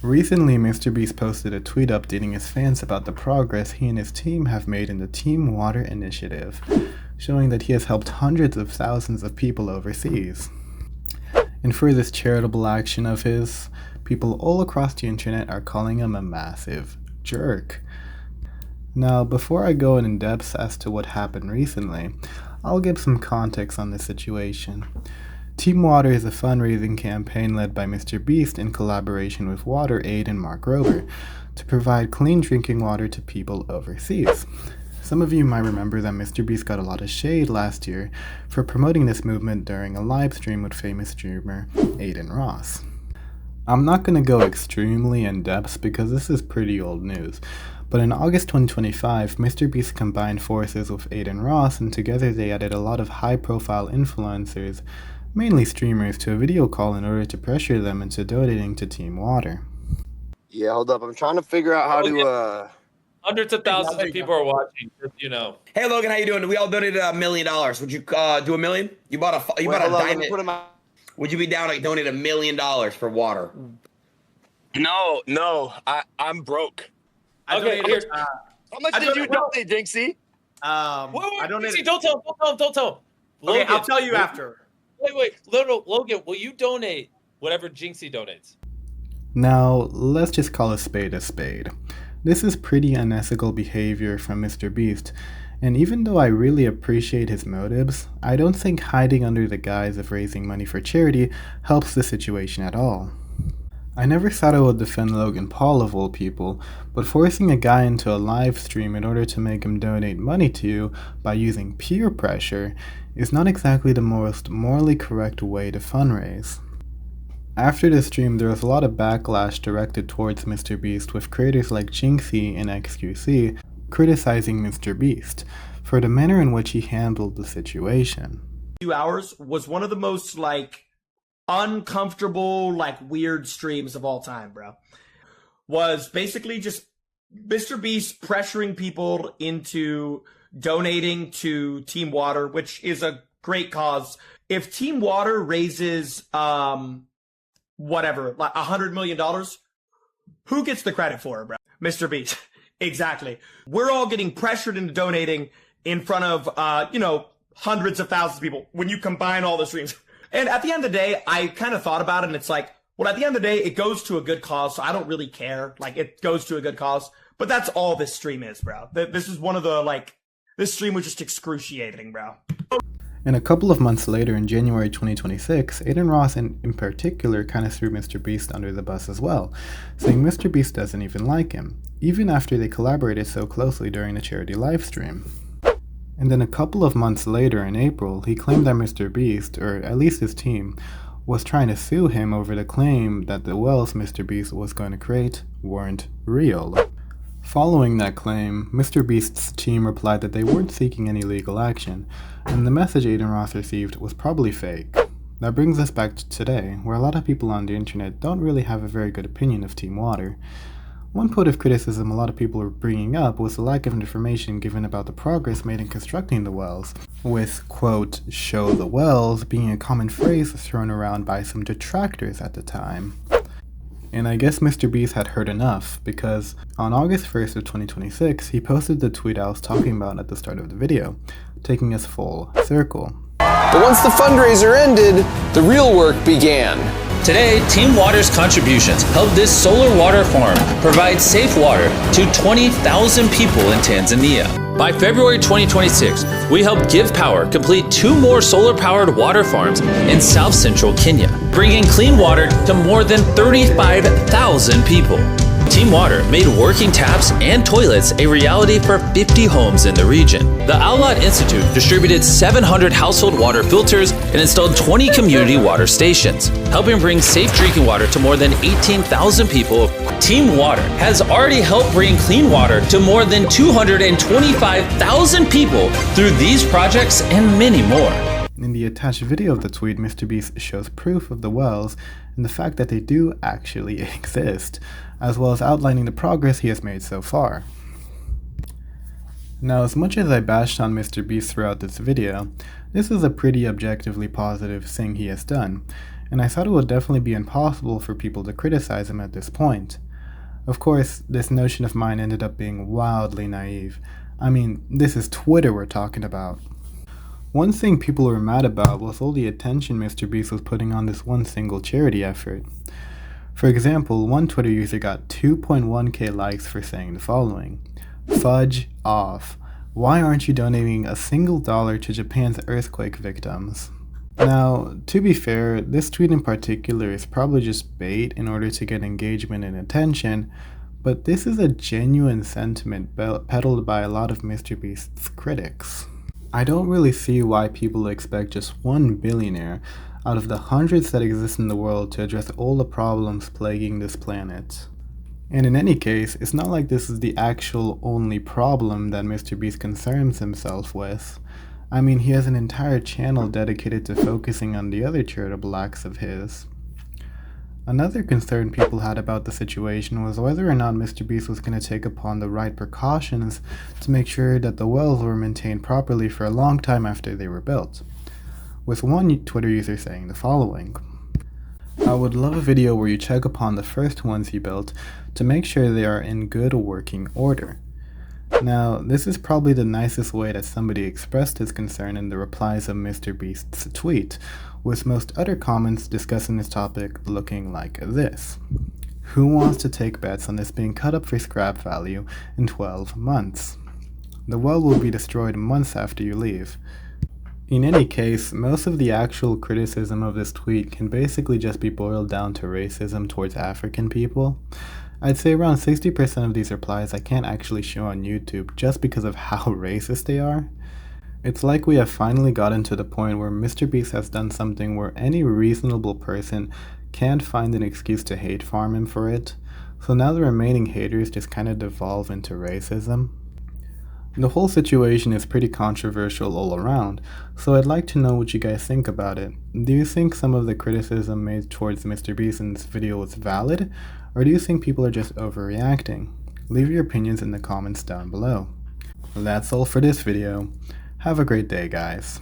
Recently, MrBeast posted a tweet updating his fans about the progress he and his team have made in the TeamWater initiative, showing that he has helped hundreds of thousands of people overseas. And for this charitable action of his, people all across the internet are calling him a massive jerk. Now, before I go in depth as to what happened recently, I'll give some context on the situation. TeamWater is a fundraising campaign led by MrBeast in collaboration with WaterAid and Mark Rober to provide clean drinking water to people overseas. Some of you might remember that MrBeast got a lot of shade last year for promoting this movement during a live stream with famous streamer Adin Ross. I'm not going to go extremely in depth because this is pretty old news, but in August 2025, MrBeast combined forces with Adin Ross, and together they added a lot of high-profile influencers, mainly streamers, to a video call in order to pressure them into donating to TeamWater. Yeah, hold up. I'm trying to figure out how to Hundreds of thousands of people are watching, just, you know. Hey Logan, how you doing? We all donated $1 million. Would you do $1 million? You bought a diamond. Would you be down to donate $1 million for water? No, I'm broke. Okay, here. How much did you donate, Jynxzi? I donated. Don't tell. Okay, I'll tell you after. Wait, Logan, will you donate whatever Jynxzi donates? Now, let's just call a spade a spade. This is pretty unethical behavior from MrBeast, and even though I really appreciate his motives, I don't think hiding under the guise of raising money for charity helps the situation at all. I never thought I would defend Logan Paul of all people, but forcing a guy into a live stream in order to make him donate money to you by using peer pressure is not exactly the most morally correct way to fundraise. After the stream, there was a lot of backlash directed towards MrBeast, with creators like Jynxzi and XQC criticizing MrBeast for the manner in which he handled the situation. 2 hours was one of the most uncomfortable, weird streams of all time, bro. Was basically just MrBeast pressuring people into donating to TeamWater, which is a great cause. If TeamWater raises $100 million, who gets the credit for it, bro? MrBeast. Exactly. We're all getting pressured into donating in front of hundreds of thousands of people when you combine all the streams. And at the end of the day, I kind of thought about it, and it's at the end of the day, it goes to a good cause, so I don't really care. It goes to a good cause. But that's all this stream is, bro. This is one of the, this stream was just excruciating, bro. And a couple of months later, in January 2026, Adin Ross in particular kind of threw MrBeast under the bus as well, saying MrBeast doesn't even like him, even after they collaborated so closely during the charity livestream. And then a couple of months later, in April, he claimed that MrBeast, or at least his team, was trying to sue him over the claim that the wells MrBeast was going to create weren't real. Following that claim, MrBeast's team replied that they weren't seeking any legal action, and the message Adin Ross received was probably fake. That brings us back to today, where a lot of people on the internet don't really have a very good opinion of TeamWater. One point of criticism a lot of people were bringing up was the lack of information given about the progress made in constructing the wells, with, quote, "show the wells" being a common phrase thrown around by some detractors at the time. And I guess MrBeast had heard enough, because on August 1st of 2026, he posted the tweet I was talking about at the start of the video, taking us full circle. But once the fundraiser ended, the real work began. Today, TeamWater's contributions helped this solar water farm provide safe water to 20,000 people in Tanzania. By February 2026, we helped Give Power complete 2 more solar-powered water farms in south-central Kenya, bringing clean water to more than 35,000 people. TeamWater made working taps and toilets a reality for 50 homes in the region. The Outlaw Institute distributed 700 household water filters and installed 20 community water stations, helping bring safe drinking water to more than 18,000 people. TeamWater has already helped bring clean water to more than 225,000 people through these projects and many more. In the attached video of the tweet, MrBeast shows proof of the wells and the fact that they do actually exist, as well as outlining the progress he has made so far. Now, as much as I bashed on MrBeast throughout this video, this is a pretty objectively positive thing he has done, and I thought it would definitely be impossible for people to criticize him at this point. Of course, this notion of mine ended up being wildly naive. I mean, this is Twitter we're talking about. One thing people were mad about was all the attention MrBeast was putting on this one single charity effort. For example, one Twitter user got 2.1k likes for saying the following: "Fudge off. Why aren't you donating a single dollar to Japan's earthquake victims?" Now, to be fair, this tweet in particular is probably just bait in order to get engagement and attention, but this is a genuine sentiment peddled by a lot of MrBeast's critics. I don't really see why people expect just one billionaire out of the hundreds that exist in the world to address all the problems plaguing this planet. And in any case, it's not like this is the actual only problem that MrBeast concerns himself with. I mean, he has an entire channel dedicated to focusing on the other charitable acts of his. Another concern people had about the situation was whether or not MrBeast was going to take upon the right precautions to make sure that the wells were maintained properly for a long time after they were built, with one Twitter user saying the following: "I would love a video where you check upon the first ones you built to make sure they are in good working order." Now, this is probably the nicest way that somebody expressed his concern in the replies of MrBeast's tweet, with most other comments discussing this topic looking like this: "Who wants to take bets on this being cut up for scrap value in 12 months? The well will be destroyed months after you leave." In any case, most of the actual criticism of this tweet can basically just be boiled down to racism towards African people. I'd say around 60% of these replies I can't actually show on YouTube just because of how racist they are. It's like we have finally gotten to the point where MrBeast has done something where any reasonable person can't find an excuse to hate farm him for it, so now the remaining haters just kind of devolve into racism. The whole situation is pretty controversial all around, so I'd like to know what you guys think about it. Do you think some of the criticism made towards MrBeast in this video was valid, or do you think people are just overreacting? Leave your opinions in the comments down below. That's all for this video. Have a great day, guys.